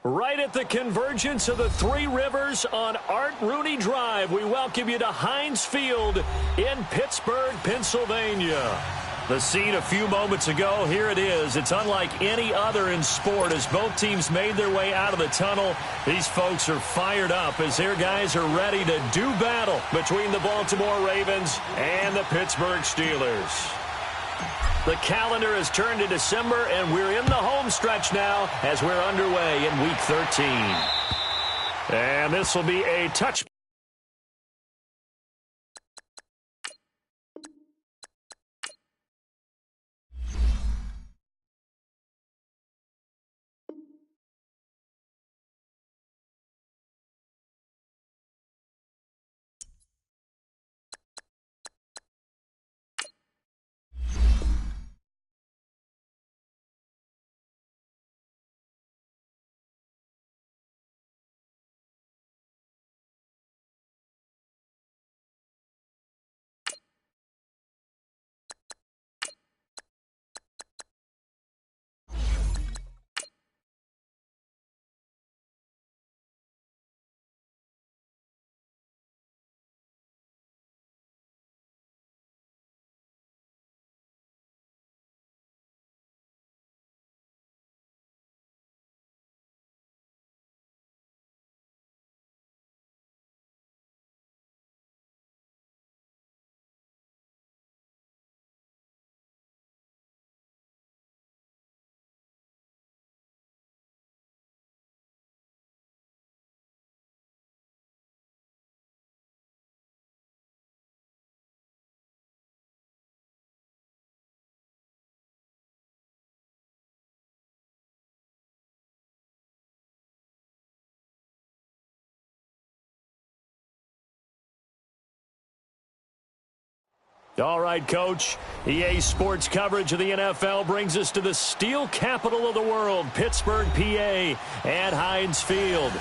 Right at the convergence of the Three Rivers on Art Rooney Drive, we welcome you to Heinz Field in Pittsburgh, Pennsylvania. The scene a few moments ago, here it is. It's unlike any other in sport as both teams made their way out of the tunnel. These folks are fired up as their guys are ready to do battle between the Baltimore Ravens and the Pittsburgh Steelers. The calendar has turned to December, and we're in the home stretch now as we're underway in Week 13. And this will be a touch. All right, Coach. EA Sports coverage of the NFL brings us to the steel capital of the world, Pittsburgh, PA, at Heinz Field.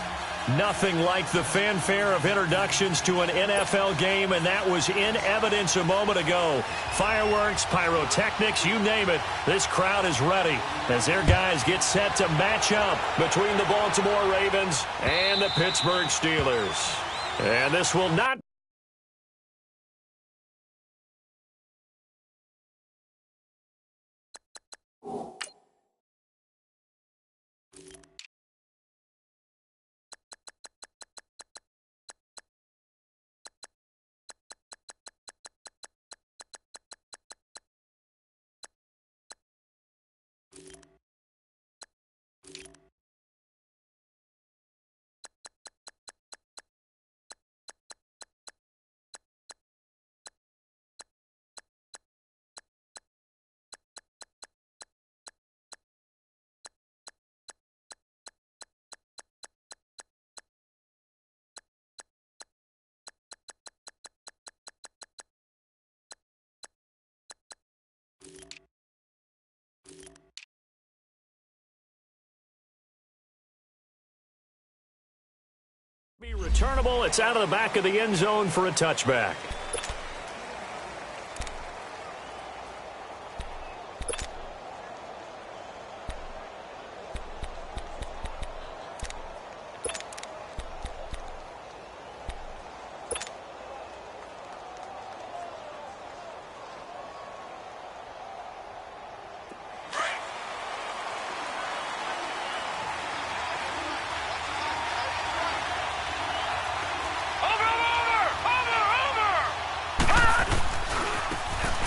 Nothing like the fanfare of introductions to an NFL game, and that was in evidence a moment ago. Fireworks, pyrotechnics, you name it, this crowd is ready as their guys get set to match up between the Baltimore Ravens and the Pittsburgh Steelers. And this will not be returnable. It's out of the back of the end zone for a touchback.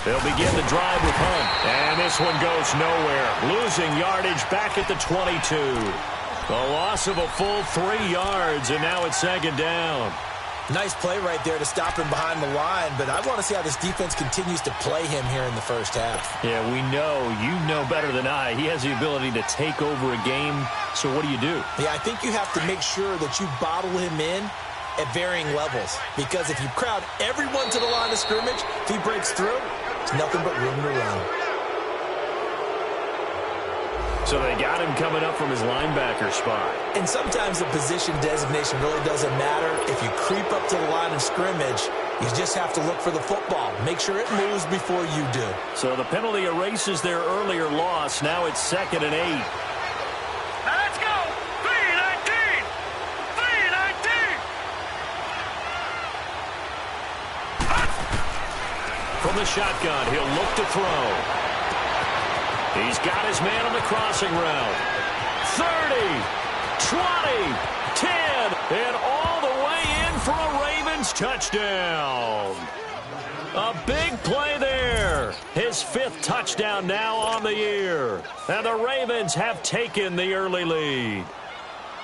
They'll begin the drive with Hunt. And this one goes nowhere. Losing yardage back at the 22. The loss of a full 3 yards, and now it's second down. Nice play right there to stop him behind the line, but I want to see how this defense continues to play him here in the first half. Yeah, we know. You know better than I. He has the ability to take over a game, so what do you do? Yeah, I think you have to make sure that you bottle him in at varying levels, because if you crowd everyone to the line of scrimmage, if he breaks through, it's nothing but room to run. So they got him coming up from his linebacker spot. And sometimes the position designation really doesn't matter. If you creep up to the line of scrimmage, you just have to look for the football. Make sure it moves before you do. So the penalty erases their earlier loss. Now it's 2nd and 8. Let's go. 3 and 8. from the shotgun. He'll look to throw. He's got his man on the crossing route. 30, 20, 10, and all the way in for a Ravens touchdown. A big play there. His 5th touchdown now on the year. And the Ravens have taken the early lead.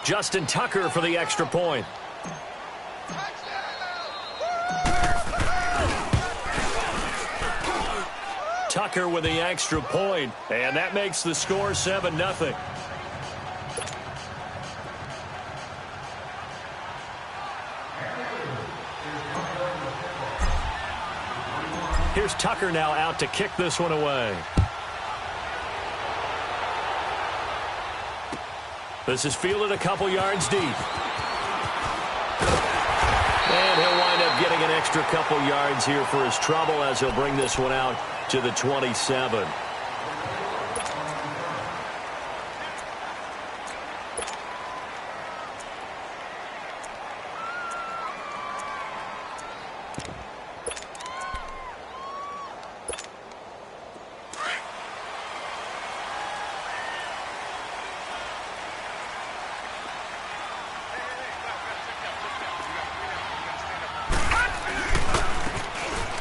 Justin Tucker for the extra point. Tucker with the extra point, and that makes the score 7-0. Here's Tucker now out to kick this one away. This is fielded a couple yards deep. And he'll wind up getting an extra couple yards here for his trouble as he'll bring this one out to the 27.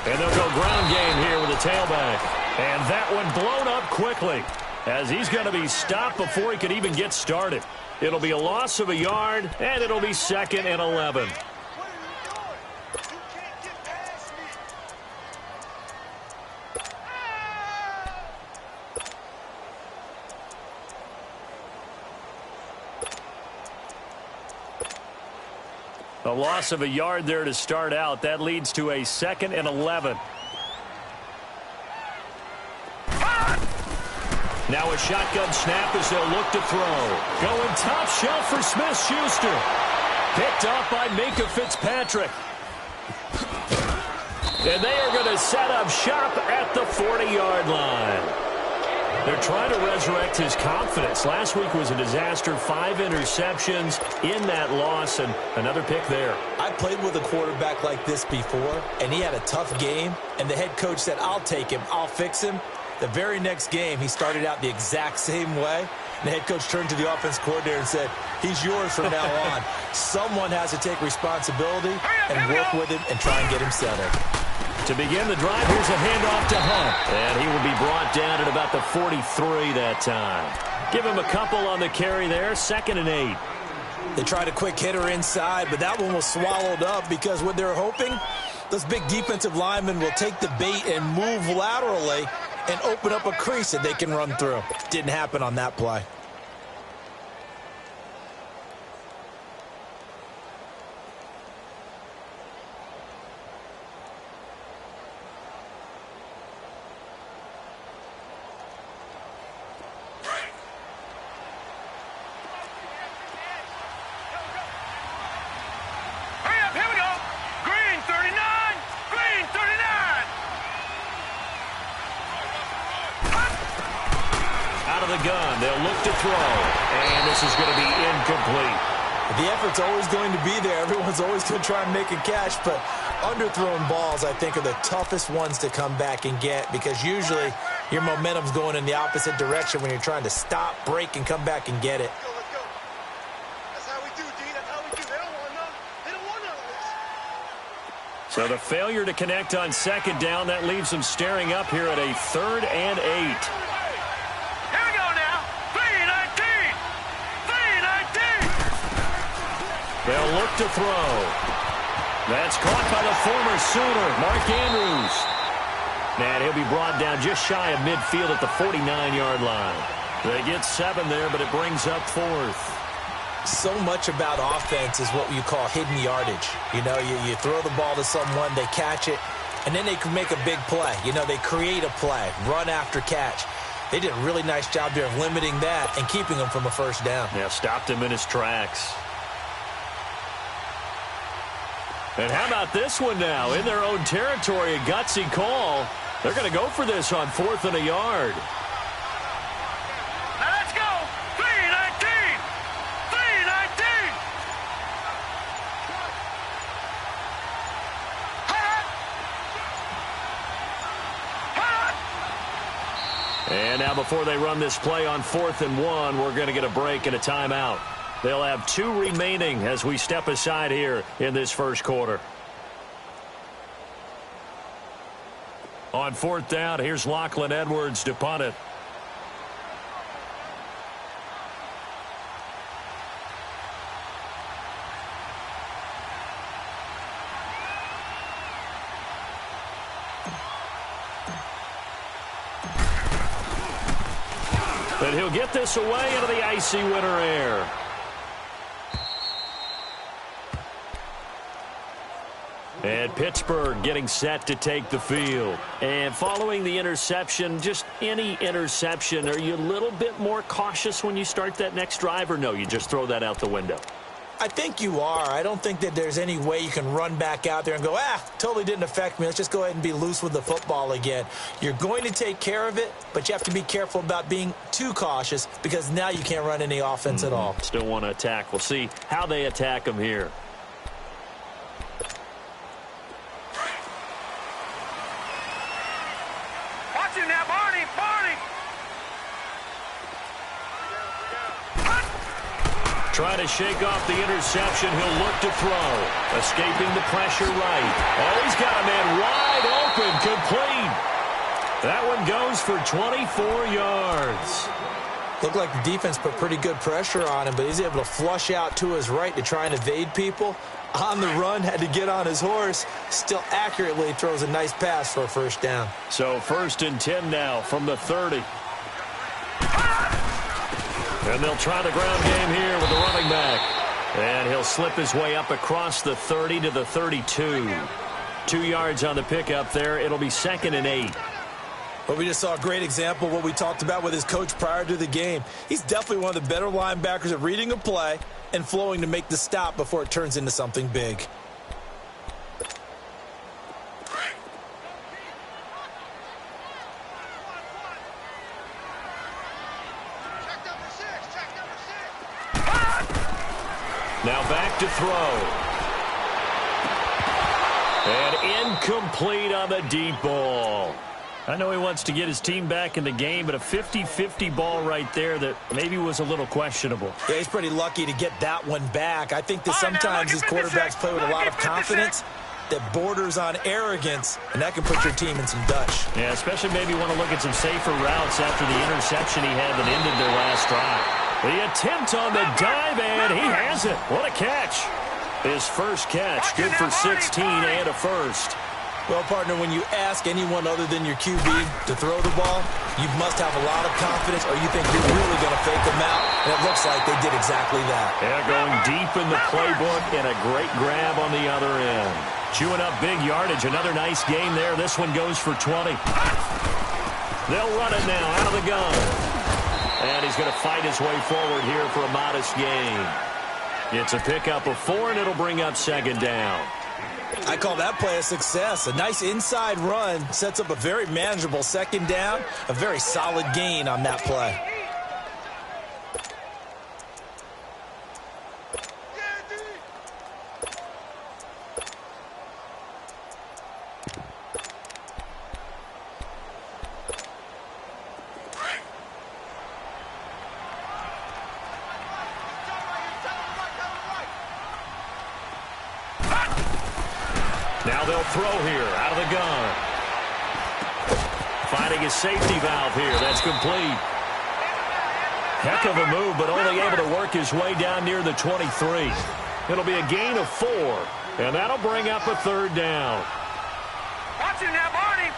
And they'll go ground game here with a tailback. And that one blown up quickly as he's going to be stopped before he could even get started. It'll be a loss of a yard, and it'll be 2nd and 11. A loss of a yard there to start out. That leads to a 2nd and 11. Now a shotgun snap as they'll look to throw. Going top shelf for Smith-Schuster. Picked off by Minkah Fitzpatrick. And they are going to set up shop at the 40-yard line. They're trying to resurrect his confidence. Last week was a disaster. 5 interceptions in that loss, and another pick there. I played with a quarterback like this before, and he had a tough game, and the head coach said, I'll take him, I'll fix him. The very next game, he started out the exact same way. And the head coach turned to the offense coordinator and said, he's yours from now on. Someone has to take responsibility and work with him and try and get him settled. To begin the drive, here's a handoff to Hunt. And he will be brought down at about the 43 that time. Give him a couple on the carry there, 2nd and 8. They tried a quick hitter inside, but that one was swallowed up because what they're hoping, those big defensive linemen will take the bait and move laterally and open up a crease that they can run through. Didn't happen on that play. Gun. They'll look to throw, and this is going to be incomplete. The effort's always going to be there. Everyone's always going to try and make a catch, but underthrown balls, I think, are the toughest ones to come back and get because usually your momentum's going in the opposite direction when you're trying to stop, break, and come back and get it. That's how we do, D. That's how we do. They don't want none. They don't want none of this. So the failure to connect on 2nd down, that leaves them staring up here at a 3rd and 8. They'll look to throw. That's caught by the former Sooner, Mark Andrews. And he'll be brought down just shy of midfield at the 49-yard line. They get 7 there, but it brings up 4th. So much about offense is what you call hidden yardage. You know, you throw the ball to someone, they catch it, and then they can make a big play. You know, they create a play, run after catch. They did a really nice job there of limiting that and keeping him from a 1st down. Yeah, stopped him in his tracks. And how about this one now? In their own territory, a gutsy call. They're going to go for this on 4th and a yard. Now let's go. 3-19. 3-19. Now, before they run this play on 4th and 1, we're going to get a break and a timeout. They'll have 2 remaining as we step aside here in this first quarter. On 4th down, here's Lachlan Edwards to punt it. But he'll get this away into the icy winter air. And Pittsburgh getting set to take the field. And following the interception, just any interception, are you a little bit more cautious when you start that next drive, or no, you just throw that out the window? I think you are. I don't think that there's any way you can run back out there and go, totally didn't affect me. Let's just go ahead and be loose with the football again. You're going to take care of it, but you have to be careful about being too cautious because now you can't run any offense at all. Still want to attack. We'll see how they attack them here. Watch him now, Barney! Trying to shake off the interception. He'll look to throw. Escaping the pressure right. Oh, he's got a man wide open. Complete. That one goes for 24 yards. Looked like the defense put pretty good pressure on him, but he's able to flush out to his right to try and evade people. On the run, had to get on his horse. Still accurately throws a nice pass for a first down. So 1st and 10 now from the 30. And they'll try the ground game here with the running back. And he'll slip his way up across the 30 to the 32. 2 yards on the pickup there. It'll be 2nd and 8. But we just saw a great example of what we talked about with his coach prior to the game. He's definitely one of the better linebackers at reading a play and flowing to make the stop before it turns into something big. Now back to throw. And incomplete on the deep ball. I know he wants to get his team back in the game, but a 50-50 ball right there that maybe was a little questionable. Yeah, he's pretty lucky to get that one back. I think that sometimes these quarterbacks play with a lot of confidence that borders on arrogance, and that can put your team in some Dutch. Yeah, especially maybe want to look at some safer routes after the interception he had that ended their last drive. The attempt on the dive, and he has it. What a catch. His first catch, good for 16 and a first. Well, partner, when you ask anyone other than your QB to throw the ball, you must have a lot of confidence or you think you're really going to fake them out, and it looks like they did exactly that. Yeah, going deep in the playbook and a great grab on the other end. Chewing up big yardage. Another nice game there. This one goes for 20. They'll run it now out of the gun. And he's going to fight his way forward here for a modest gain. It's a pickup of 4, and it'll bring up 2nd down. I call that play a success. A nice inside run sets up a very manageable 2nd down. A very solid gain on that play. Now they'll throw here out of the gun. Finding his safety valve here. That's complete. Heck of a move, but only able to work his way down near the 23. It'll be a gain of 4, and that'll bring up a 3rd down. Watch him now, Barney!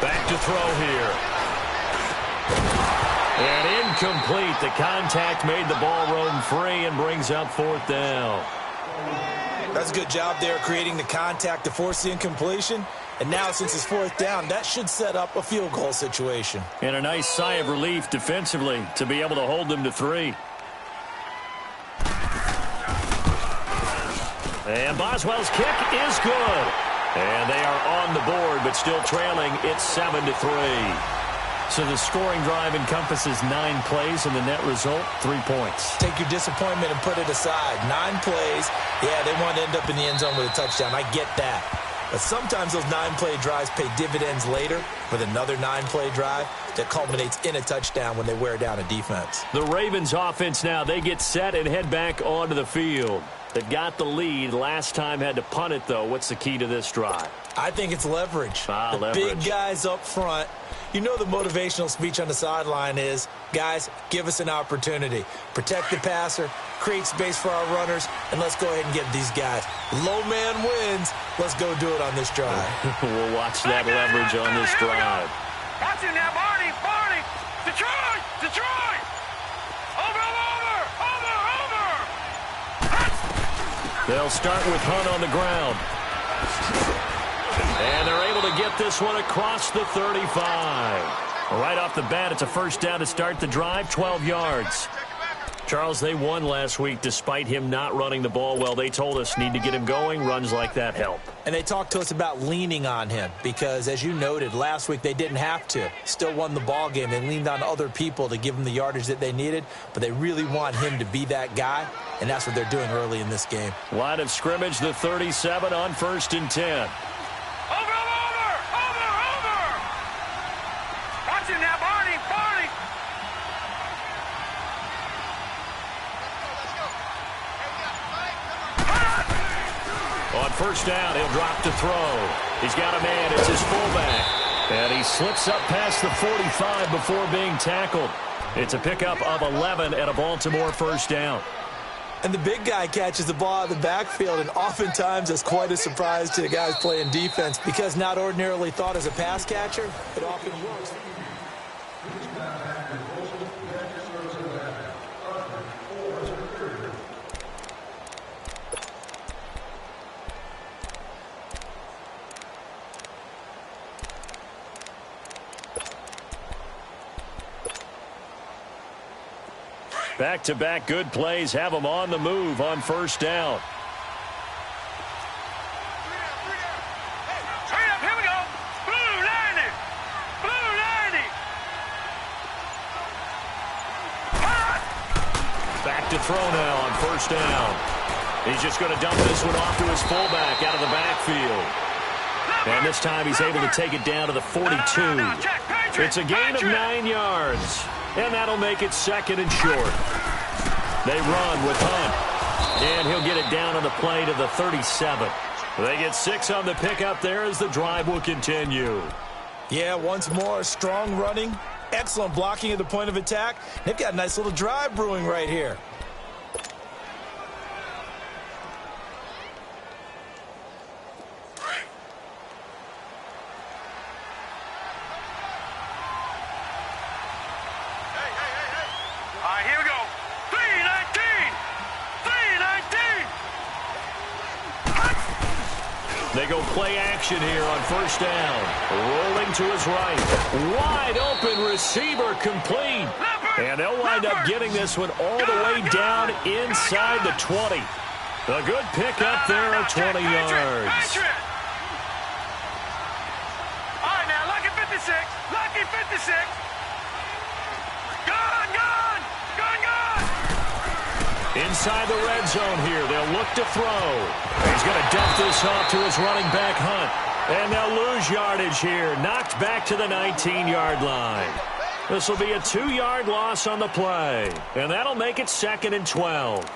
Back to throw here. And incomplete. The contact made the ball roam free and brings up 4th down. That's a good job there creating the contact to force the incompletion. And now since it's 4th down, that should set up a field goal situation. And a nice sigh of relief defensively to be able to hold them to 3. And Boswell's kick is good. And they are on the board, but still trailing. It's 7-3. So the scoring drive encompasses 9 plays, and the net result, 3 points. Take your disappointment and put it aside. 9 plays. Yeah, they want to end up in the end zone with a touchdown. I get that. But sometimes those 9-play drives pay dividends later with another 9-play drive that culminates in a touchdown when they wear down a defense. The Ravens offense now, they get set and head back onto the field. They've got the lead. Last time had to punt it, though. What's the key to this drive? I think it's leverage. The leverage. Big guys up front. You know the motivational speech on the sideline is, guys, give us an opportunity. Protect the passer, create space for our runners, and let's go ahead and get these guys. Low man wins. Let's go do it on this drive. We'll watch that leverage on this drive. Watch it now, Barney. Detroit. Over. They'll start with Hunt on the ground. And they're able to get this one across the 35. Right off the bat, it's a first down to start the drive, 12 yards. Charles, they won last week despite him not running the ball well. They told us need to get him going. Runs like that help. And they talked to us about leaning on him because, as you noted, last week they didn't have to. Still won the ball game. They leaned on other people to give them the yardage that they needed, but they really want him to be that guy, and that's what they're doing early in this game. Line of scrimmage, the 37 on 1st and 10. Over. Watch it now, Barney. On first down, he'll drop to throw. He's got a man. It's his fullback. And he slips up past the 45 before being tackled. It's a pickup of 11 at a Baltimore first down. And the big guy catches the ball out of the backfield, and oftentimes that's quite a surprise to the guys playing defense because not ordinarily thought as a pass catcher, it often works. Back-to-back good plays have them on the move on first down. Hurry up, here we go. Blue 90. Back to throw now on first down. He's just going to dump this one off to his fullback out of the backfield. And this time he's able to take it down to the 42. It's a gain of 9 yards. And that'll make it 2nd and short. They run with Hunt. And he'll get it down on the play to the 37. They get 6 on the pickup there as the drive will continue. Yeah, once more, strong running, excellent blocking at the point of attack. They've got a nice little drive brewing right here. They go play action here on first down. Rolling to his right. Wide open receiver complete. And they'll wind up getting this one all the way down inside the 20. A good pickup there at 20 yards. All right, now, lucky 56. Lucky 56. Gone. Inside the red zone here, they'll look to throw. He's going to dump this off to his running back, Hunt. And they'll lose yardage here, knocked back to the 19-yard line. This will be a 2-yard loss on the play, and that'll make it 2nd and 12.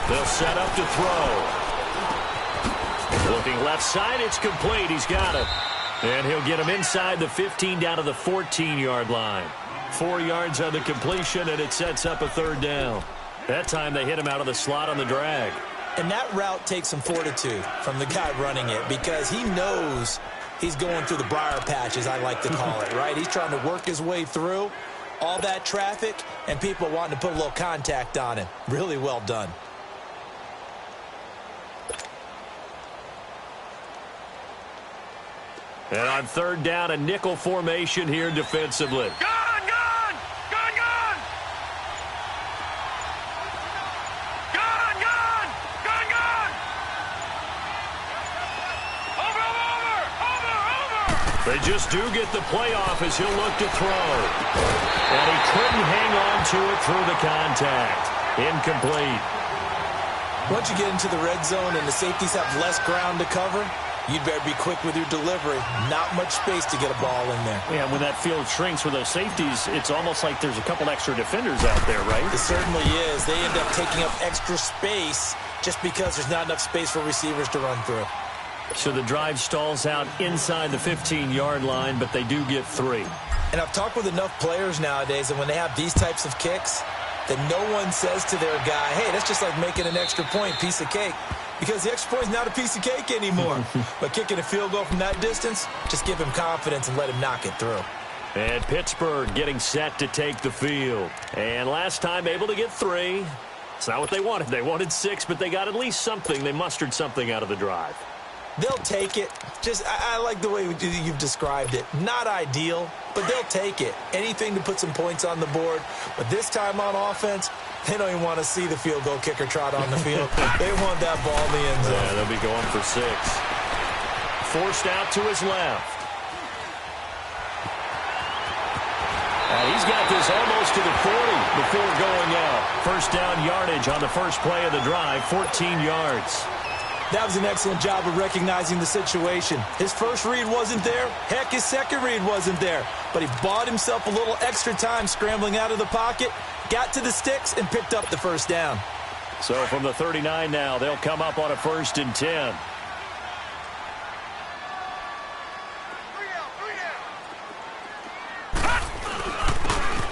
They'll set up to throw. Looking left side, it's complete. He's got it. And he'll get him inside the 15 down to the 14-yard line. 4 yards on the completion, and it sets up a 3rd down. That time they hit him out of the slot on the drag. And that route takes some fortitude from the guy running it because he knows he's going through the briar patch, as I like to call it, right? He's trying to work his way through. all that traffic, and people wanting to put a little contact on him. Really well done. And on third down, a nickel formation here defensively. Gone! Gone! Gone! Gone! Gone! Gone! Gone! Gone! Over! Over! Over! Over! They just do get the playoff as he'll look to throw. And he couldn't hang on to it through the contact. Incomplete. Once you get into the red zone and the safeties have less ground to cover, you'd better be quick with your delivery. Not much space to get a ball in there. Yeah, when that field shrinks with those safeties, it's almost like there's a couple extra defenders out there, right? It certainly is. They end up taking up extra space just because there's not enough space for receivers to run through. So the drive stalls out inside the 15-yard line, but they do get 3. And I've talked with enough players nowadays, and when they have these types of kicks, that no one says to their guy, hey, that's just like making an extra point, piece of cake. Because the extra point is not a piece of cake anymore. But kicking a field goal from that distance, just give him confidence and let him knock it through. And Pittsburgh getting set to take the field. And last time able to get 3. It's not what they wanted. They wanted 6, but they got at least something. They mustered something out of the drive. They'll take it. I like the way you've described it. Not ideal, but they'll take it. Anything to put some points on the board. But this time on offense, they don't even want to see the field goal kicker trot on the field. They want that ball in the end zone. Yeah, they'll be going for 6. Forced out to his left. He's got this almost to the 40 before going out. First down yardage on the first play of the drive, 14 yards. That was an excellent job of recognizing the situation. His first read wasn't there. Heck, his second read wasn't there. But he bought himself a little extra time scrambling out of the pocket, got to the sticks, and picked up the first down. So from the 39 now, they'll come up on a 1st and 10.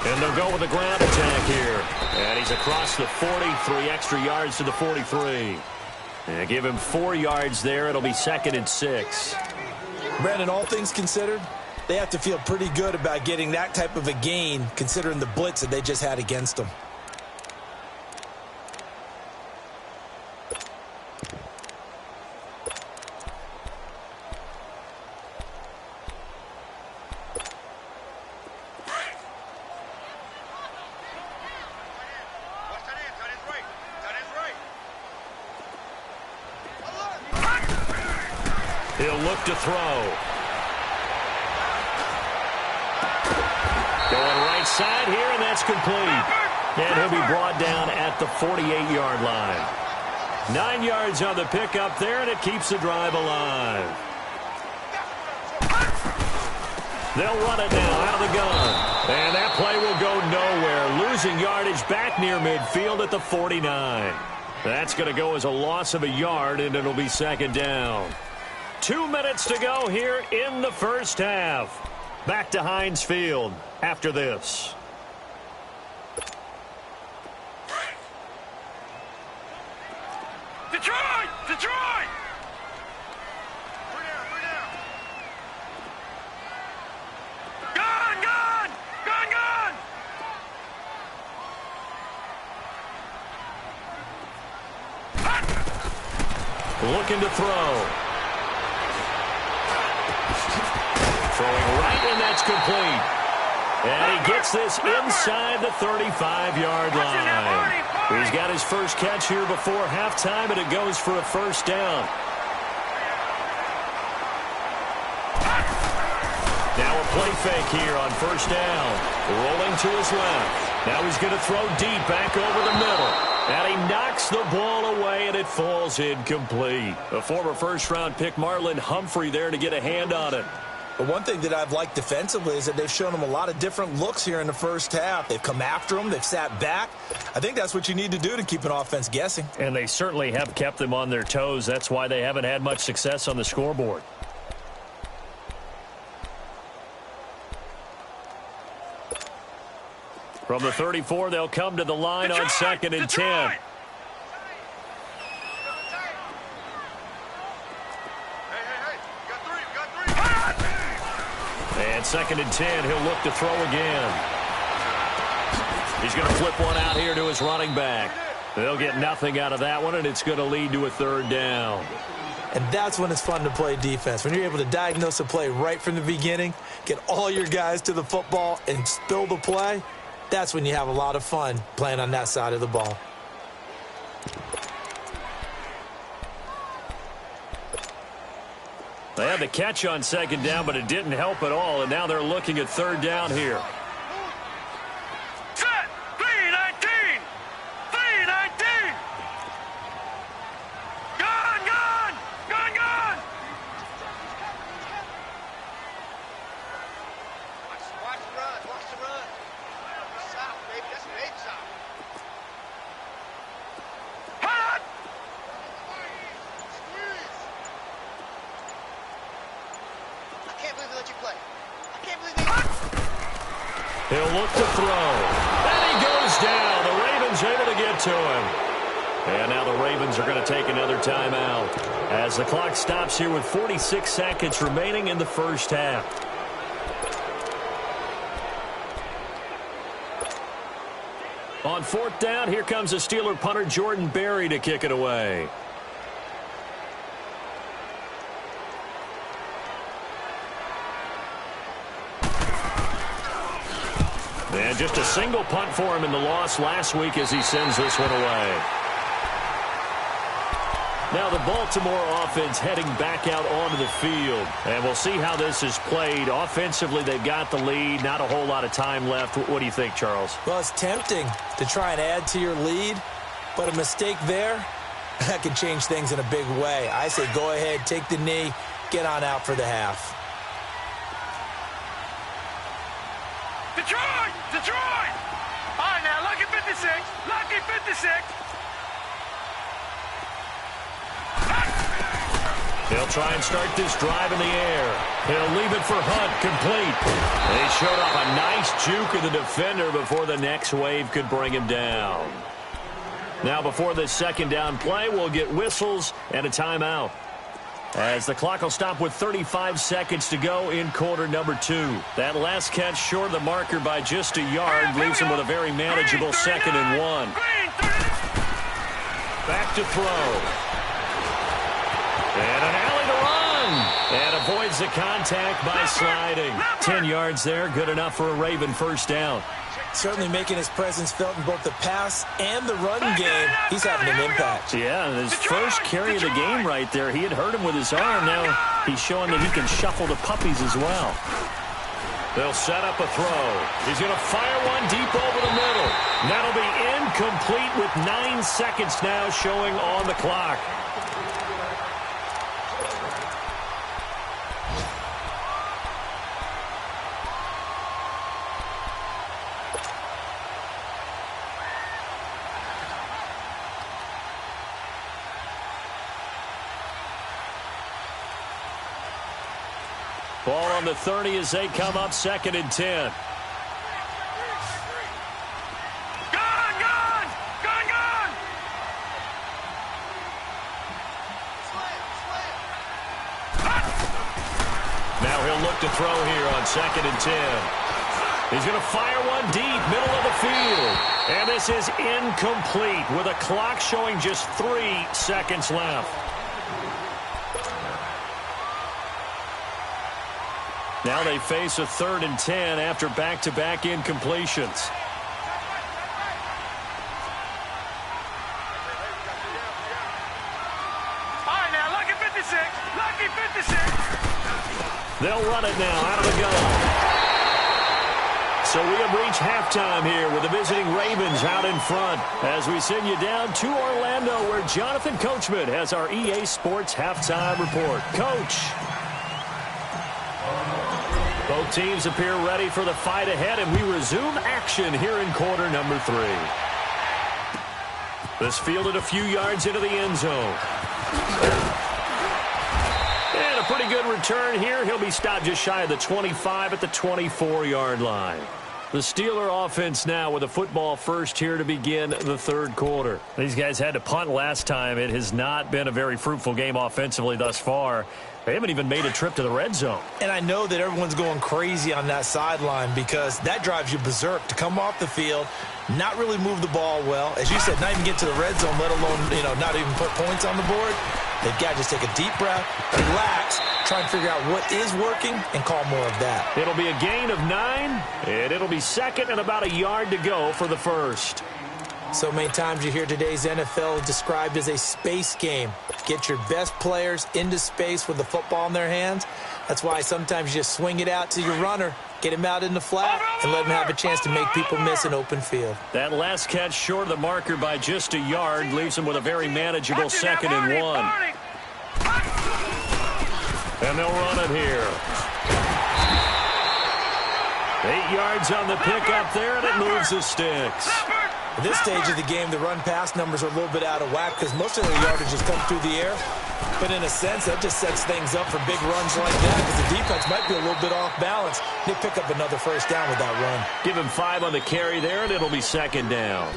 And they'll go with the ground attack here. And he's across the 40, 3 extra yards to the 43. And give him 4 yards there. It'll be 2nd and 6. Brandon, all things considered, they have to feel pretty good about getting that type of a gain, considering the blitz that they just had against them. He'll look to throw. Going right side here, and that's complete. And he'll be brought down at the 48-yard line. 9 yards on the pickup there, and it keeps the drive alive. They'll run it now out of the gun. And that play will go nowhere. Losing yardage back near midfield at the 49. That's going to go as a loss of a yard, and it'll be 2nd down. 2 minutes to go here in the first half. Back to Heinz Field after this. Detroit! Detroit! Gone! Gone! Gone! Gone! Looking to throw. Throwing right, and that's complete. And he gets this inside the 35-yard line. He's got his first catch here before halftime, and it goes for a first down. Now a play fake here on first down. Rolling to his left. Now he's going to throw deep back over the middle. And he knocks the ball away, and it falls incomplete. A former first-round pick, Marlon Humphrey, there to get a hand on it. But one thing that I've liked defensively is that they've shown him a lot of different looks here in the first half. They've come after him. They've sat back. I think that's what you need to do to keep an offense guessing. And they certainly have kept them on their toes. That's why they haven't had much success on the scoreboard. From the 34, they'll come to the line on 2nd and 10. And 2nd and 10, he'll look to throw again. He's going to flip one out here to his running back. They'll get nothing out of that one, and it's going to lead to a third down. And that's when it's fun to play defense. When you're able to diagnose a play right from the beginning, get all your guys to the football and spill the play, that's when you have a lot of fun playing on that side of the ball. They had the catch on second down, but it didn't help at all, and now they're looking at third down here. Set! 3-19! 3-19! Gone! Gone! Gone! Gone! Watch the run. Watch the run. South, baby. That's an 8 south. Hot! Squeeze! I can't believe they let you play. I can't believe they... He'll look to throw. And he goes down. The Ravens able to get to him. And now the Ravens are going to take another timeout as the clock stops here with 46 seconds remaining in the first half. On fourth down, here comes the Steeler punter Jordan Berry to kick it away. And just a single punt for him in the loss last week as he sends this one away. Now the Baltimore offense heading back out onto the field. And we'll see how this is played. Offensively, they've got the lead. Not a whole lot of time left. What do you think, Charles? Well, it's tempting to try and add to your lead, but a mistake there, that can change things in a big way. I say go ahead, take the knee, get on out for the half. Detroit! Detroit! All right, now, lucky 56. Lucky 56. They'll try and start this drive in the air. He'll leave it for Hunt, complete. They showed off a nice juke of the defender before the next wave could bring him down. Now before this second down play, we'll get whistles and a timeout, as the clock will stop with 35 seconds to go in quarter number 2. That last catch short of the marker by just a yard leaves him with a very manageable 2nd and 1. Back to throw. And an alley to run. And avoids the contact by sliding. 10 yards there, good enough for a Raven first down. Certainly making his presence felt in both the pass and the run game. He's having an impact. Yeah, his first carry of the game right there. He had hurt him with his arm. Now he's showing that he can shuffle to puppies as well. They'll set up a throw. He's going to fire one deep over the middle. That'll be incomplete with 9 seconds now showing on the clock. Ball on the 30 as they come up 2nd and 10. Gone! Gone! Gone! Gone! Now he'll look to throw here on 2nd and 10. He's going to fire one deep, middle of the field. And this is incomplete with a clock showing just 3 seconds left. Now they face a 3rd and 10 after back-to-back incompletions. All right, now, lucky 56. Lucky 56. They'll run it now out of the gun. So we have reached halftime here with the visiting Ravens out in front as we send you down to Orlando where Jonathan Coachman has our EA Sports halftime report. Coach. Both teams appear ready for the fight ahead, and we resume action here in quarter number 3. This fielded a few yards into the end zone. And a pretty good return here. He'll be stopped just shy of the 25 at the 24-yard line. The Steeler offense now with a football first here to begin the third quarter. These guys had to punt last time. It has not been a very fruitful game offensively thus far. They haven't even made a trip to the red zone. And I know that everyone's going crazy on that sideline because that drives you berserk to come off the field, not really move the ball well. As you said, not even get to the red zone, let alone, not even put points on the board. They've got to just take a deep breath, relax, try and figure out what is working, and call more of that. It'll be a gain of 9, and it'll be second and about a yard to go for the first. So many times you hear today's NFL described as a space game. Get your best players into space with the football in their hands. That's why sometimes you just swing it out to your runner, get him out in the flat, and let him have a chance to make people miss an open field. That last catch short of the marker by just a yard leaves him with a very manageable 2nd and 1. And they'll run it here. 8 yards on the pickup there, and it moves the sticks. At this stage of the game, the run-pass numbers are a little bit out of whack because most of their yardage has come through the air. But in a sense, that just sets things up for big runs like that because the defense might be a little bit off balance. They pick up another first down with that run. Give him 5 on the carry there, and it'll be 2nd down.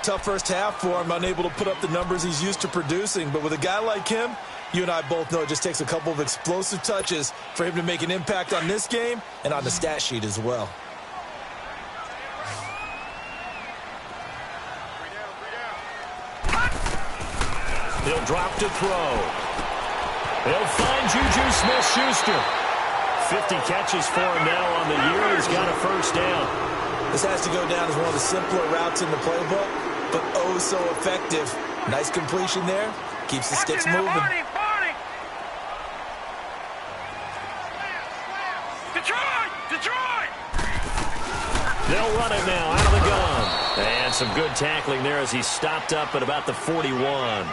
Tough first half for him, unable to put up the numbers he's used to producing. But with a guy like him, you and I both know it just takes a couple of explosive touches for him to make an impact on this game and on the stat sheet as well. He'll drop to throw. He'll find Juju Smith-Schuster. 50 catches for him now on the year. He's got a first down. This has to go down as one of the simpler routes in the playbook, but oh so effective. Nice completion there. Keeps the sticks moving. Detroit! They'll run it now out of the gun. And some good tackling there as he stopped up at about the 41.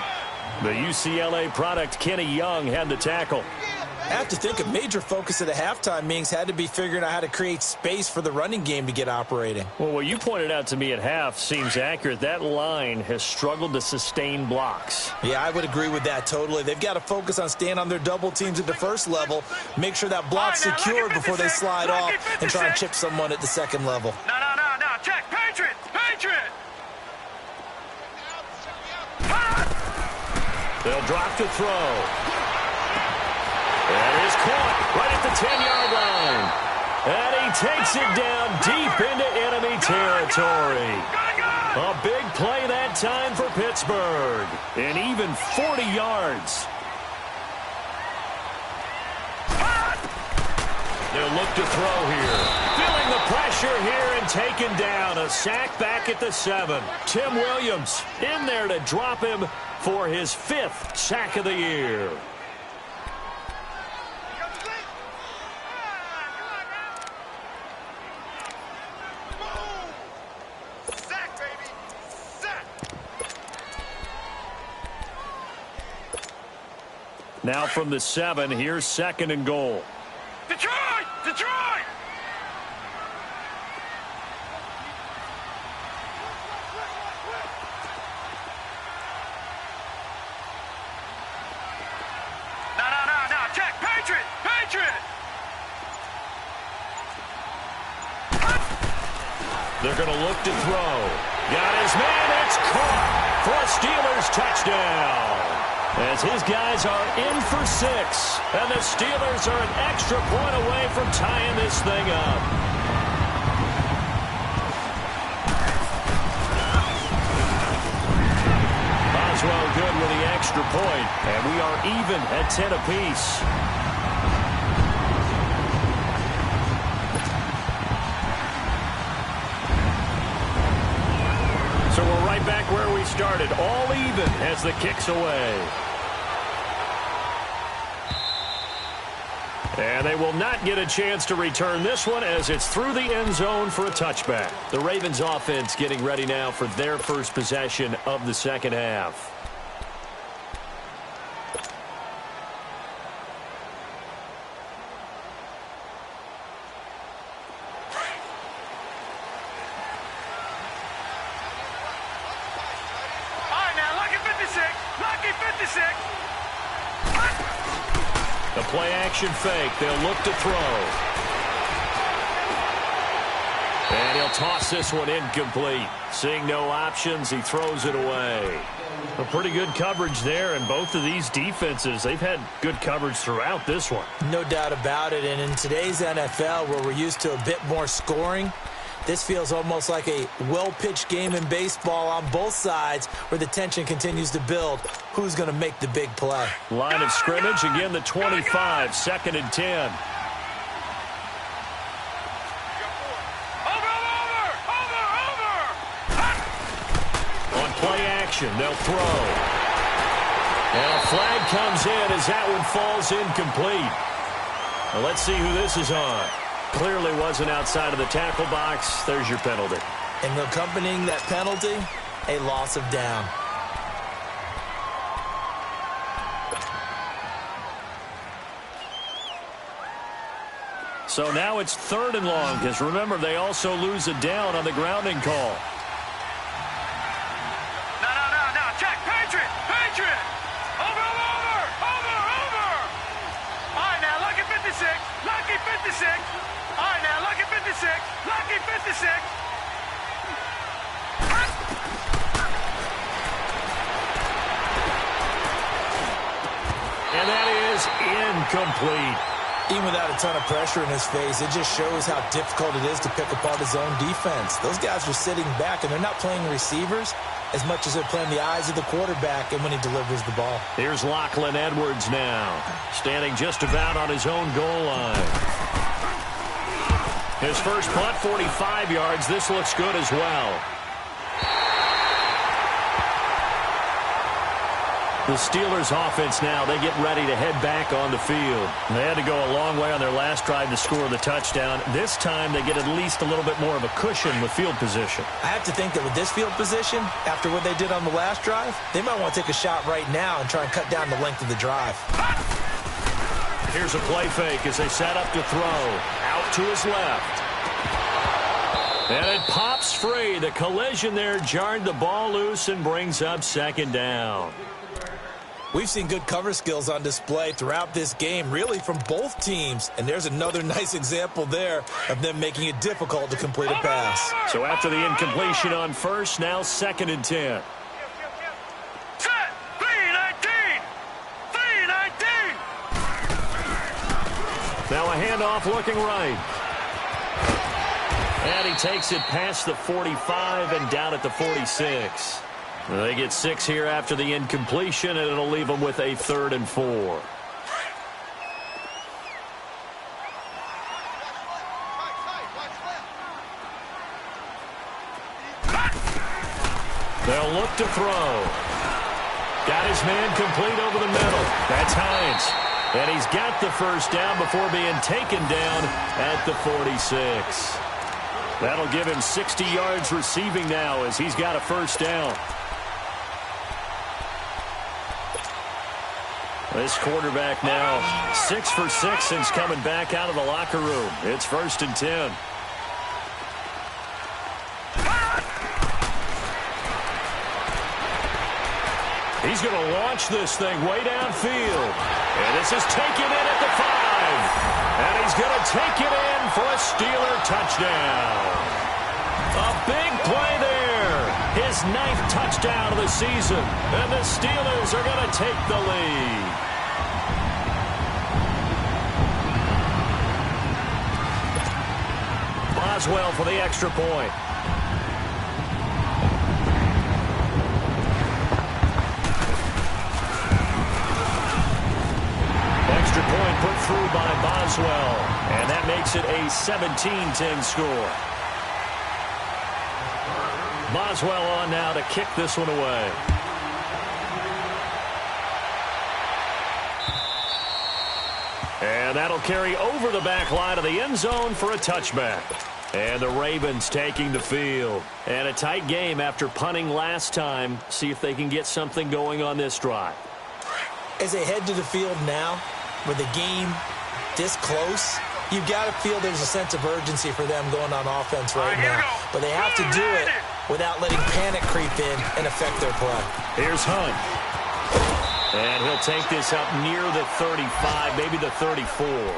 The UCLA product, Kenny Young, had the tackle. I have to think a major focus at the halftime meetings had to be figuring out how to create space for the running game to get operating. Well, what you pointed out to me at half seems accurate. That line has struggled to sustain blocks. Yeah, I would agree with that totally. They've got to focus on staying on their double teams at the first level, make sure that block's secured before they slide off and try and chip someone at the second level. No. Check. Patriot! They'll drop to throw. That is caught right at the 10-yard line. And he takes it down deep into enemy territory. A big play that time for Pittsburgh. And even 40 yards. They'll look to throw here. Feeling the pressure here and taken down. A sack back at the 7. Tim Williams in there to drop him for his 5th sack of the year. Sack, baby! Sack! Now from the 7, here's 2nd and goal. Detroit! No. Check. Patriot! They're going to look to throw. Got his man. It's caught for a Steelers touchdown. As his guys are in for 6. And the Steelers are an extra point away from tying this thing up. Boswell good with the extra point. And we are even at 10 apiece. So we're right back where we started, all even as the kick's away. And they will not get a chance to return this one as it's through the end zone for a touchback. The Ravens offense getting ready now for their first possession of the second half. The play-action fake. They'll look to throw. And he'll toss this one incomplete. Seeing no options, he throws it away. A pretty good coverage there, and both of these defenses, they've had good coverage throughout this one. No doubt about it, and in today's NFL, where we're used to a bit more scoring, This feels almost like a well-pitched game in baseball on both sides where the tension continues to build. Who's going to make the big play? Line of scrimmage, again the 25, 2nd and 10. On play action, they'll throw. And a flag comes in as that one falls incomplete. Well, let's see who this is on. Clearly wasn't outside of the tackle box. There's your penalty. And accompanying that penalty, a loss of down. So now it's 3rd and long, because remember, they also lose a down on the grounding call. No. Check. Patriot. Over. All right, now, lucky 56. All right, now, lucky 56. And that is incomplete. Even without a ton of pressure in his face, it just shows how difficult it is to pick apart his own defense. Those guys are sitting back, and they're not playing receivers as much as they're playing the eyes of the quarterback and when he delivers the ball. Here's Lachlan Edwards now, standing just about on his own goal line. His first punt, 45 yards. This looks good as well. The Steelers offense now, they get ready to head back on the field. They had to go a long way on their last drive to score the touchdown. This time they get at least a little bit more of a cushion with field position. I have to think that with this field position, after what they did on the last drive, they might want to take a shot right now and try and cut down the length of the drive. Here's a play fake as they set up to throw. Out to his left. And it pops free. The collision there jarred the ball loose and brings up 2nd down. We've seen good cover skills on display throughout this game, really from both teams. And there's another nice example there of them making it difficult to complete a pass. So after the incompletion on first, now 2nd and 10. Set. 3-19. Now a handoff looking right. And he takes it past the 45 and down at the 46. They get 6 here after the incompletion, and it'll leave them with a 3rd and 4. They'll look to throw. Got his man complete over the middle. That's Hines. And he's got the first down before being taken down at the 46. That'll give him 60 yards receiving now as he's got a first down. This quarterback now 6 for 6 since coming back out of the locker room. It's 1st and 10. He's going to launch this thing way downfield. And this is taken in at the 5. And he's going to take it in for a Steeler touchdown. A big play there. His 9th touchdown of the season. And the Steelers are going to take the lead. Boswell for the extra point. Extra point put through by Boswell. And that makes it a 17-10 score. Boswell on now to kick this one away. And that'll carry over the back line of the end zone for a touchback. And the Ravens taking the field. And a tight game after punting last time. See if they can get something going on this drive. As they head to the field now, with the game this close, you've got to feel there's a sense of urgency for them going on offense right now. But they have to do it without letting panic creep in and affect their play. Here's Hunt. And he'll take this up near the 35, maybe the 34.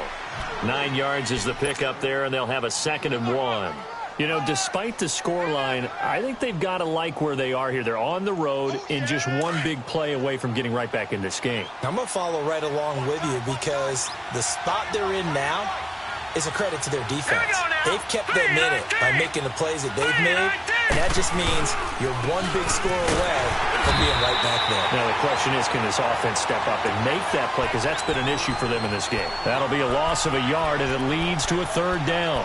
9 yards is the pickup there, and they'll have a 2nd and 1. You know, despite the scoreline, I think they've got to like where they are here. They're on the road and just one big play away from getting right back in this game. I'm going to follow right along with you because the spot they're in now, is a credit to their defense. They've kept them in it by making the plays that they've made, and that just means you're one big score away from being right back there. Now the question is, can this offense step up and make that play? Because that's been an issue for them in this game. That'll be a loss of a yard, and it leads to a third down.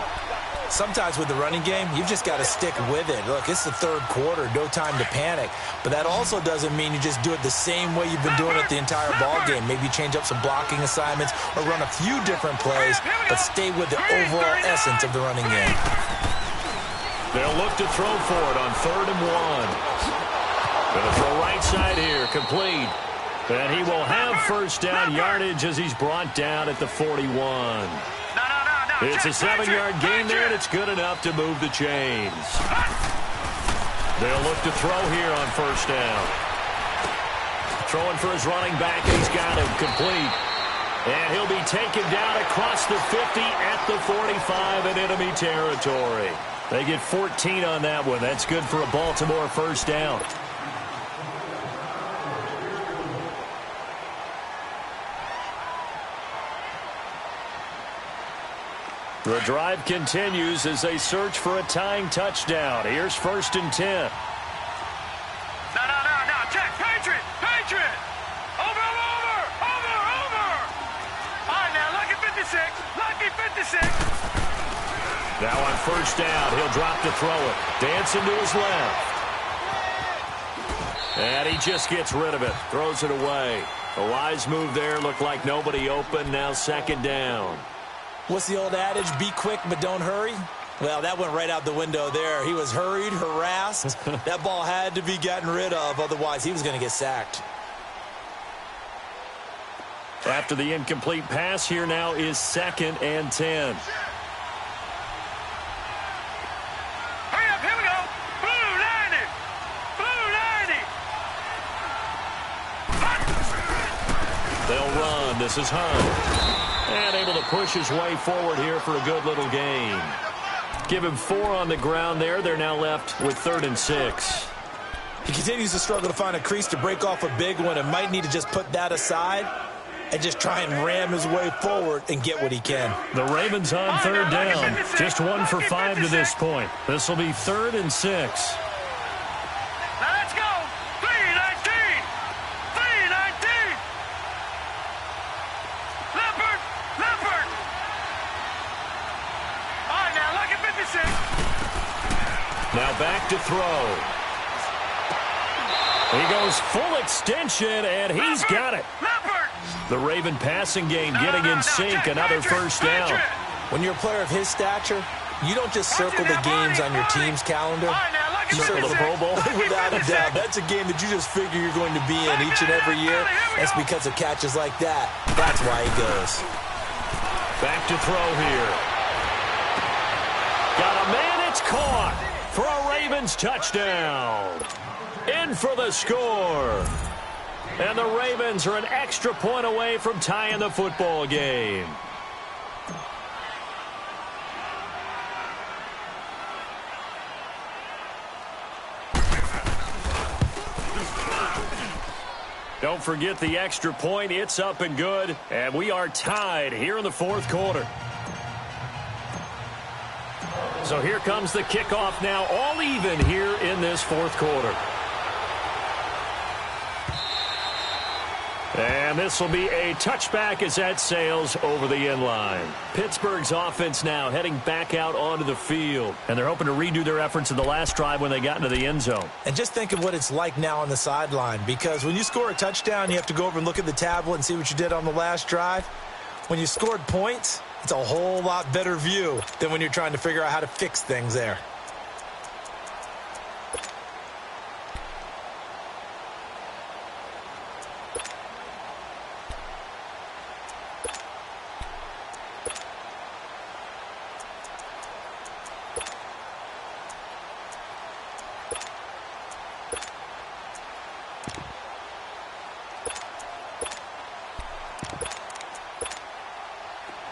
Sometimes with the running game, you've just got to stick with it. Look, it's the third quarter, no time to panic. But that also doesn't mean you just do it the same way you've been doing it the entire ball game. Maybe change up some blocking assignments or run a few different plays, but stay with the overall essence of the running game. They'll look to throw for it on 3rd and 1. Going to throw right side here, complete. And he will have first down yardage as he's brought down at the 41. It's a 7-yard gain there, and it's good enough to move the chains. They'll look to throw here on first down. Throwing for his running back, and he's got him complete. And he'll be taken down across the 50 at the 45 in enemy territory. They get 14 on that one. That's good for a Baltimore first down. The drive continues as they search for a tying touchdown. Here's 1st and 10. No. Check. Patriot. Over. All right, now, lucky 56. Now on first down, he'll drop to throw it. Dancing to his left. And he just gets rid of it. Throws it away. A wise move there. Looked like nobody open. Now 2nd down. What's the old adage? Be quick, but don't hurry. Well, that went right out the window there. He was hurried, harassed. That ball had to be gotten rid of. Otherwise, he was going to get sacked. After the incomplete pass, here now is 2nd and 10. Hurry up, here we go. Blue 90. They'll run. This is Hunt. And able to push his way forward here for a good little gain. Give him 4 on the ground there. They're now left with 3rd and 6. He continues to struggle to find a crease to break off a big one and might need to just put that aside and just try and ram his way forward and get what he can. The Ravens on 3rd down. Just 1 for 5 to this point. This will be 3rd and 6. Now let's go. 3-19. Leopard. All right, now, lucky 56. Now back to throw. He goes full extension, and he's got it. The Raven passing game getting in sync. Another first down. When you're a player of his stature, you don't just circle the games on your team's calendar. You Circle the Pro Bowl. Without a doubt. That's a game that you just figure you're going to be in each and every year. That's because of catches like that. That's why he goes. Back to throw here. Got a man, it's caught for a Ravens touchdown. In for the score. And the Ravens are an extra point away from tying the football game. Don't forget the extra point. It's up and good. And we are tied here in the 4th quarter. So here comes the kickoff now, all even here in this 4th quarter. And this will be a touchback as that sails over the end line. Pittsburgh's offense now heading back out onto the field. And they're hoping to redo their efforts in the last drive when they got into the end zone. And just think of what it's like now on the sideline. Because when you score a touchdown, you have to go over and look at the tablet and see what you did on the last drive. When you scored points, it's a whole lot better view than when you're trying to figure out how to fix things there.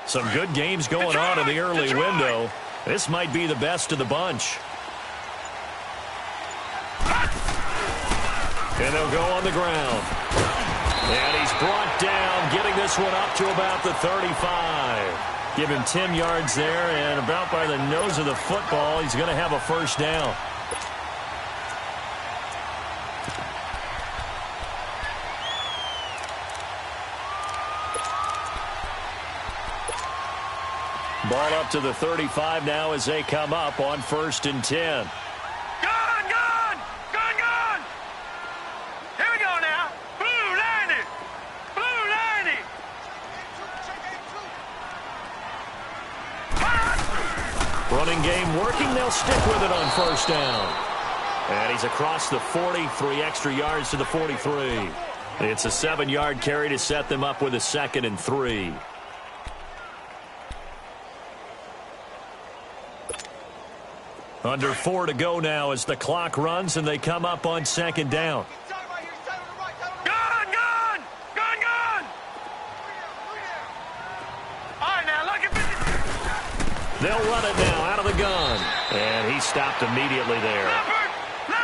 Some good games going on in the early window. This might be the best of the bunch. And they'll go on the ground. And he's brought down, getting this one up to about the 35. Give him 10 yards there, and about by the nose of the football, he's going to have a first down. Ball up to the 35 now as they come up on 1st and 10. Gone! Here we go now. Blue 90! Blue 90! Running game working. They'll stick with it on 1st down. And he's across the 40, 3 extra yards to the 43. It's a 7-yard carry to set them up with a 2nd and 3. Under 4 to go now as the clock runs and they come up on 2nd down. Gone! All right, now, look at this. They'll run it now out of the gun. And he stopped immediately there.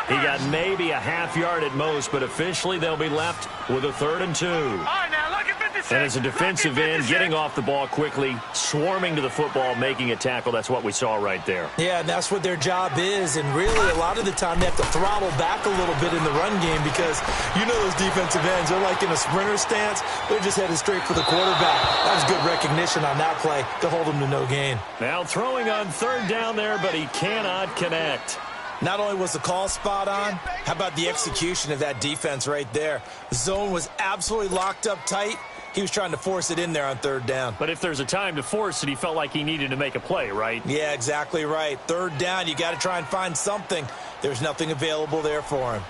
He got maybe a half yard at most, but officially they'll be left with a 3rd and 2. All right, now, look at 56. And as a defensive end, getting off the ball quickly, swarming to the football, making a tackle, that's what we saw right there. Yeah, and that's what their job is. And really, a lot of the time, they have to throttle back a little bit in the run game because you know those defensive ends, they're like in a sprinter stance. They're just headed straight for the quarterback. That was good recognition on that play to hold them to no gain. Now throwing on 3rd down there, but he cannot connect. Not only was the call spot on, how about the execution of that defense right there? The zone was absolutely locked up tight. He was trying to force it in there on 3rd down. But if there's a time to force it, he felt like he needed to make a play, right? Yeah, exactly right. 3rd down, you got to try and find something. There's nothing available there for him.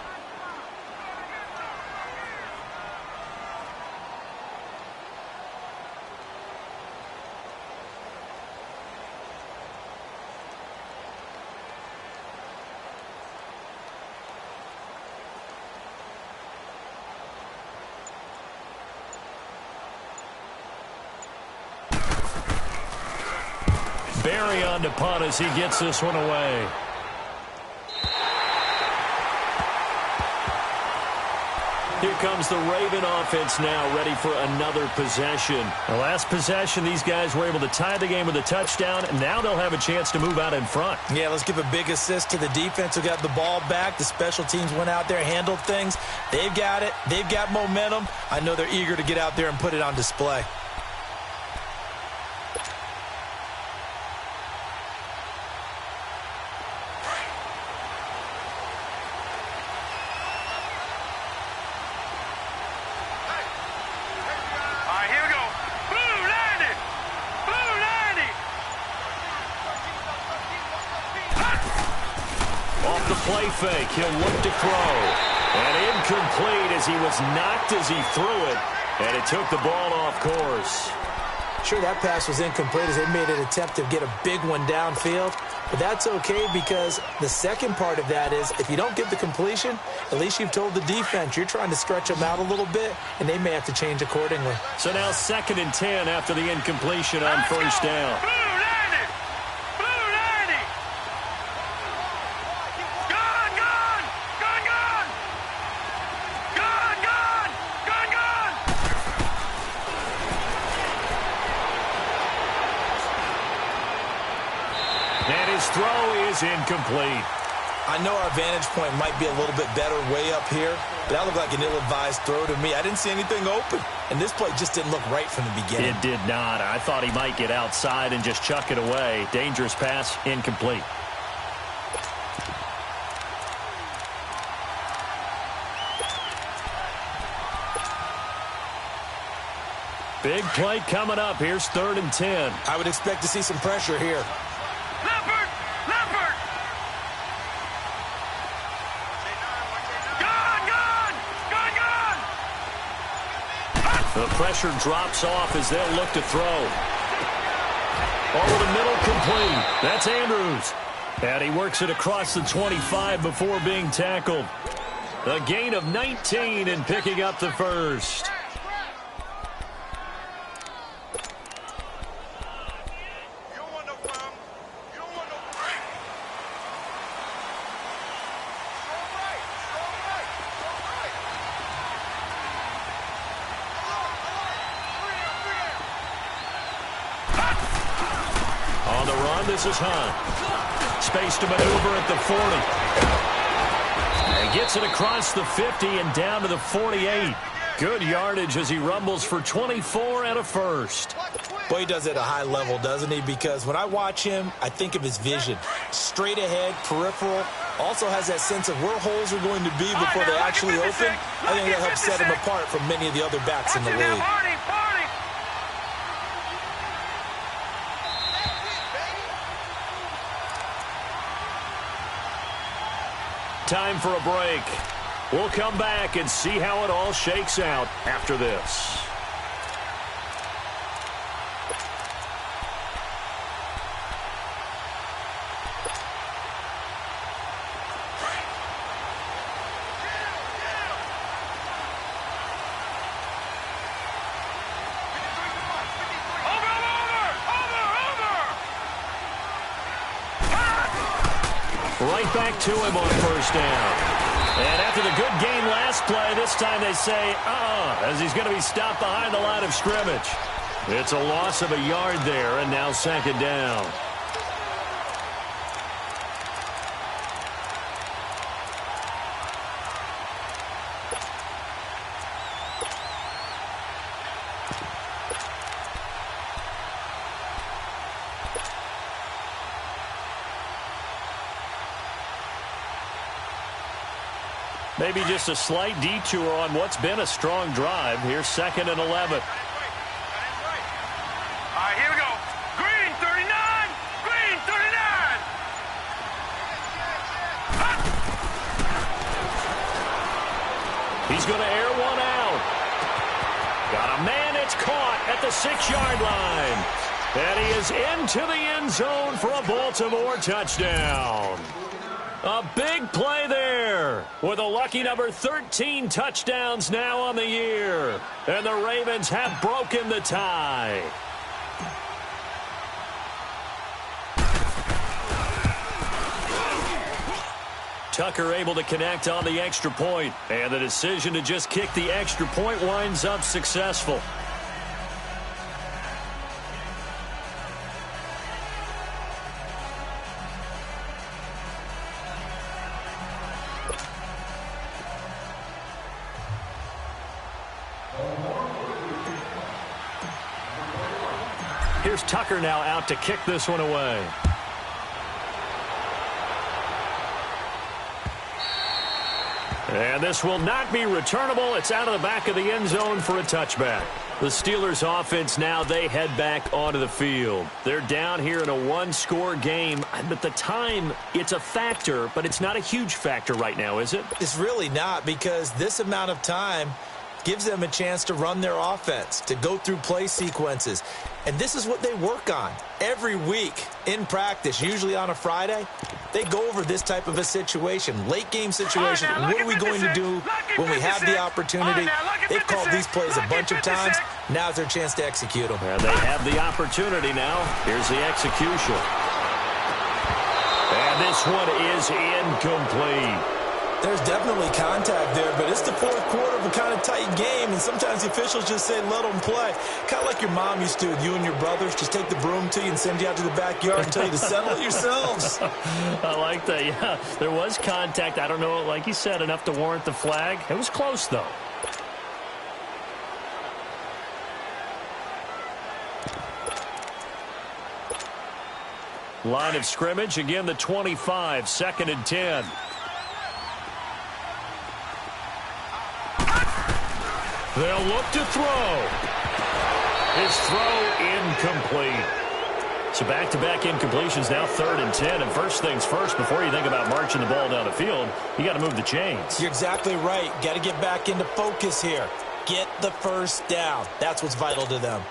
Barry on to punt as he gets this one away. Here comes the Raven offense now, ready for another possession. The last possession, these guys were able to tie the game with a touchdown, and now they'll have a chance to move out in front. Yeah, let's give a big assist to the defense who got the ball back. The special teams went out there, handled things. They've got it. They've got momentum. I know they're eager to get out there and put it on display. Play fake. He'll look to throw. And incomplete as he was knocked as he threw it. And it took the ball off course. Sure, that pass was incomplete as they made an attempt to get a big one downfield. But that's okay because the second part of that is if you don't get the completion, at least you've told the defense you're trying to stretch them out a little bit, and they may have to change accordingly. So now 2nd and 10 after the incompletion on 1st down. Throw is incomplete. I know our vantage point might be a little bit better way up here, but that looked like an ill-advised throw to me. I didn't see anything open, and this play just didn't look right from the beginning. It did not. I thought he might get outside and just chuck it away. Dangerous pass, incomplete. Big play coming up. Here's 3rd and 10. I would expect to see some pressure here. The pressure drops off as they'll look to throw. Over the middle, complete. That's Andrews. And he works it across the 25 before being tackled. A gain of 19 and picking up the first. This is Hunt. Space to maneuver at the 40. And gets it across the 50 and down to the 48. Good yardage as he rumbles for 24 and a first. Boy, he does it at a high level, doesn't he? Because when I watch him, I think of his vision. Straight ahead, peripheral. Also has that sense of where holes are going to be before they actually open. I think that helps set him apart from many of the other backs in the league. Time for a break. We'll come back and see how it all shakes out after this. Right back to him on first down. And after the good game last play, this time they say, as he's going to be stopped behind the line of scrimmage. It's a loss of a yard there, and now second down. Maybe just a slight detour on what's been a strong drive. Here's 2nd and 11. All right, here we go. Green, 39. Green, 39. He's going to air one out. Got a man. It's caught at the 6-yard line. And he is into the end zone for a Baltimore touchdown. A big play there with a lucky number 13 touchdowns now on the year. And the Ravens have broken the tie. Tucker able to connect on the extra point. And the decision to just kick the extra point winds up successful. Here's Tucker now out to kick this one away. And this will not be returnable. It's out of the back of the end zone for a touchback. The Steelers offense now, they head back onto the field. They're down here in a one-score game. But the time, it's a factor, but it's not a huge factor right now, is it? It's really not, because this amount of time gives them a chance to run their offense, to go through play sequences. And this is what they work on every week in practice, usually on a Friday. They go over this type of a situation, late game situation. What are we going to do when we have the opportunity? They've called these plays a bunch of times. Now's their chance to execute them. And they have the opportunity now. Here's the execution. And this one is incomplete. There's definitely contact there, but it's the fourth quarter of a kind of tight game, and sometimes the officials just say, let them play. Kind of like your mom used to with you and your brothers. Just take the broom to you and send you out to the backyard and tell you to settle it yourselves. I like that, yeah. There was contact. I don't know, like you said, enough to warrant the flag. It was close, though. Line of scrimmage, again, the 25, 2nd and 10. They'll look to throw. His throw incomplete. So back-to-back incompletions, now 3rd and 10. And first things first, before you think about marching the ball down the field, you got to move the chains. You're exactly right. Got to get back into focus here. Get the first down. That's what's vital to them.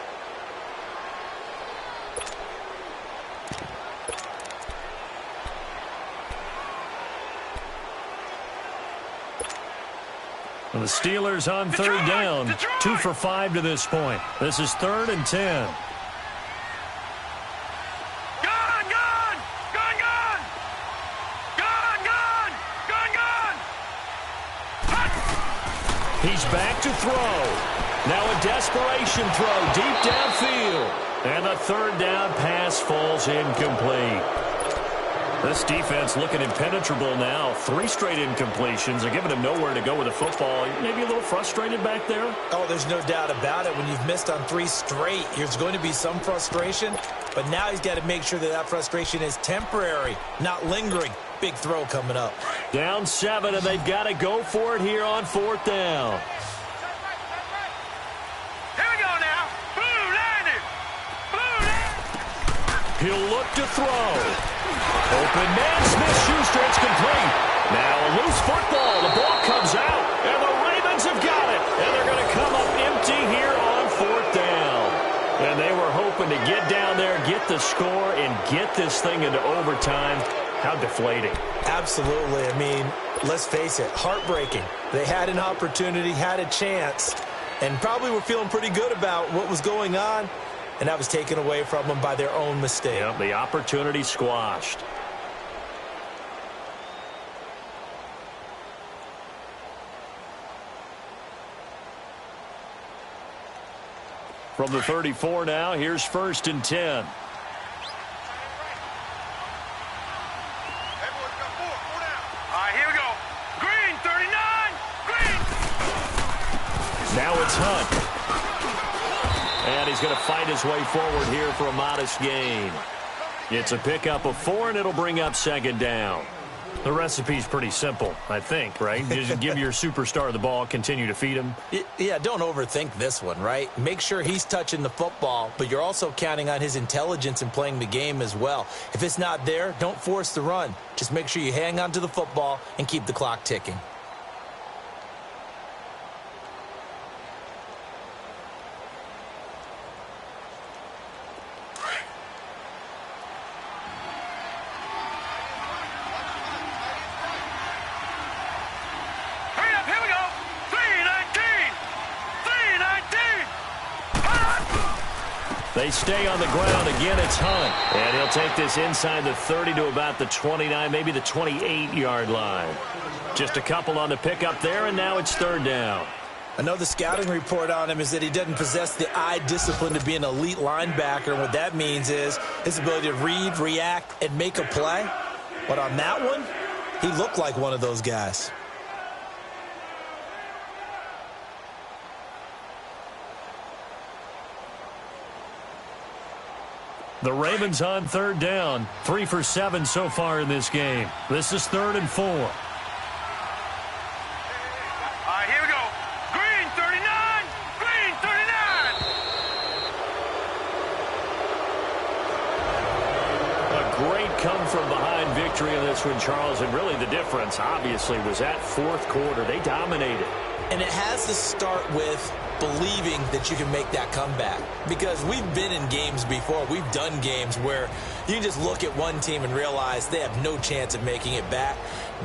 And the Steelers on 3rd down, 2 for 5 to this point. This is 3rd and 10. He's back to throw. Now a desperation throw deep downfield. And the third down pass falls incomplete. This defense looking impenetrable now. 3 straight incompletions. They're giving him nowhere to go with the football. Maybe a little frustrated back there? Oh, there's no doubt about it. When you've missed on 3 straight, there's going to be some frustration. But now he's got to make sure that that frustration is temporary, not lingering. Big throw coming up. Down 7, and they've got to go for it here on 4th down. Here we go now. Blue line it. Blue line. He'll look to throw. Open man, Smith-Schuster, it's complete. Now a loose football. The ball comes out, and the Ravens have got it. And they're going to come up empty here on 4th down. And they were hoping to get down there, get the score, and get this thing into overtime. How deflating. Absolutely. I mean, let's face it, heartbreaking. They had an opportunity, had a chance, and probably were feeling pretty good about what was going on, and that was taken away from them by their own mistake. Yep, the opportunity squashed. From the 34 now, here's 1st and 10. Everyone's got 4 down. All right, here we go. Green, 39. Green. Now it's Hunt. And he's going to fight his way forward here for a modest gain. It's a pickup of 4, and it'll bring up 2nd down. The recipe's pretty simple, I think, right? Just give your superstar the ball, continue to feed him. Yeah, don't overthink this one, right? Make sure he's touching the football, but you're also counting on his intelligence in playing the game as well. If it's not there, don't force the run. Just make sure you hang on to the football and keep the clock ticking. They stay on the ground. Again, it's Hunt. And he'll take this inside the 30 to about the 29, maybe the 28-yard line. Just a couple on the pickup there, and now it's 3rd down. I know the scouting report on him is that he doesn't possess the eye discipline to be an elite linebacker. And what that means is his ability to read, react, and make a play. But on that one, he looked like one of those guys. The Ravens on 3rd down. 3 for 7 so far in this game. This is 3rd and 4. All right, here we go. Green, 39. Green, 39. A great come-from-behind victory in this one, Charles. And really the difference, obviously, was that 4th quarter. They dominated. And it has to start with believing that you can make that comeback. Because we've been in games before. We've done games where you can just look at one team and realize they have no chance of making it back.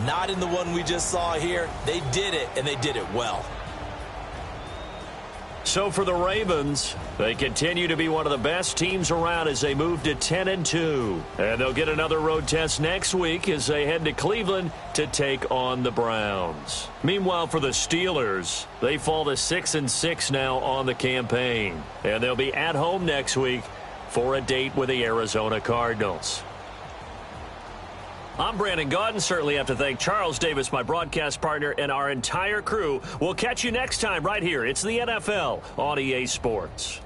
Not in the one we just saw here. They did it, and they did it well. So for the Ravens, they continue to be one of the best teams around as they move to 10-2. And they'll get another road test next week as they head to Cleveland to take on the Browns. Meanwhile, for the Steelers, they fall to 6-6 now on the campaign. And they'll be at home next week for a date with the Arizona Cardinals. I'm Brandon Gaudin. Certainly have to thank Charles Davis, my broadcast partner, and our entire crew. We'll catch you next time right here. It's the NFL on EA Sports.